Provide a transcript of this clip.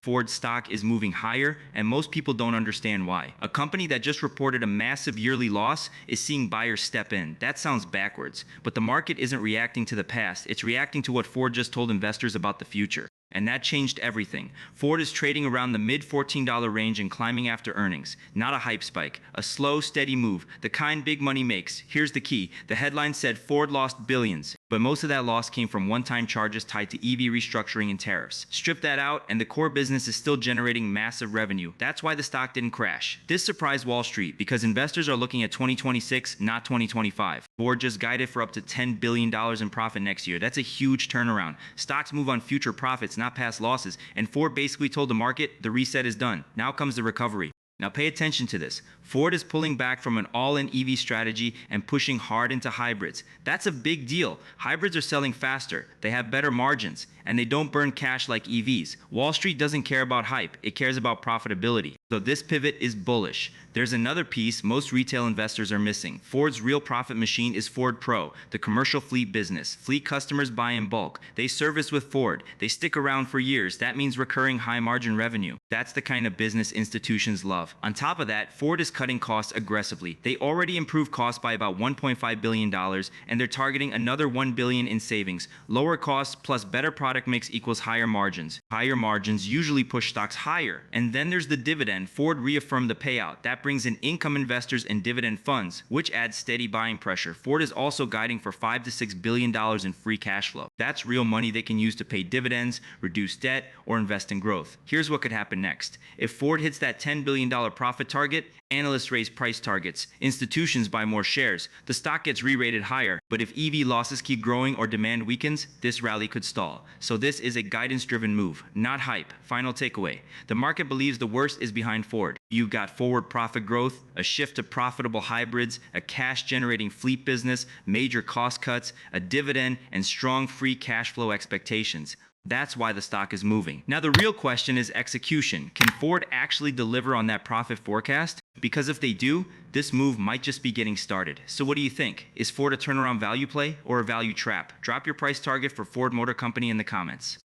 Ford stock is moving higher, and most people don't understand why. A company that just reported a massive yearly loss is seeing buyers step in. That sounds backwards, but the market isn't reacting to the past, it's reacting to what Ford just told investors about the future. And that changed everything. Ford is trading around the mid $14 range and climbing after earnings. Not a hype spike, a slow, steady move, the kind big money makes. Here's the key. The headline said Ford lost billions, but most of that loss came from one-time charges tied to EV restructuring and tariffs. Strip that out, and the core business is still generating massive revenue. That's why the stock didn't crash. This surprised Wall Street because investors are looking at 2026, not 2025. Ford just guided for up to $10 billion in profit next year. That's a huge turnaround. Stocks move on future profits, not past losses, and Ford basically told the market the reset is done. Now comes the recovery. Now pay attention to this. Ford is pulling back from an all-in EV strategy and pushing hard into hybrids. That's a big deal. Hybrids are selling faster, they have better margins, and they don't burn cash like EVs. Wall Street doesn't care about hype, it cares about profitability. So this pivot is bullish. There's another piece most retail investors are missing. Ford's real profit machine is Ford Pro, the commercial fleet business. Fleet customers buy in bulk. They service with Ford. They stick around for years. That means recurring high-margin revenue. That's the kind of business institutions love. On top of that, Ford is cutting costs aggressively. They already improved costs by about $1.5 billion, and they're targeting another $1 billion in savings. Lower costs plus better product mix equals higher margins. Higher margins usually push stocks higher. And then there's the dividend. Ford reaffirmed the payout. That brings in income investors and dividend funds, which adds steady buying pressure. Ford is also guiding for $5 to $6 billion in free cash flow. That's real money they can use to pay dividends, reduce debt, or invest in growth. Here's what could happen next. If Ford hits that $10 billion profit target, analysts raise price targets, institutions buy more shares, the stock gets re-rated higher. But if EV losses keep growing or demand weakens, this rally could stall. So this is a guidance-driven move, not hype. Final takeaway. The market believes the worst is behind Ford. You've got forward profit growth, a shift to profitable hybrids, a cash-generating fleet business, major cost cuts, a dividend, and strong free cash flow expectations. That's why the stock is moving. Now, the real question is execution. Can Ford actually deliver on that profit forecast? Because if they do, this move might just be getting started. So what do you think? Is Ford a turnaround value play or a value trap? Drop your price target for Ford Motor Company in the comments.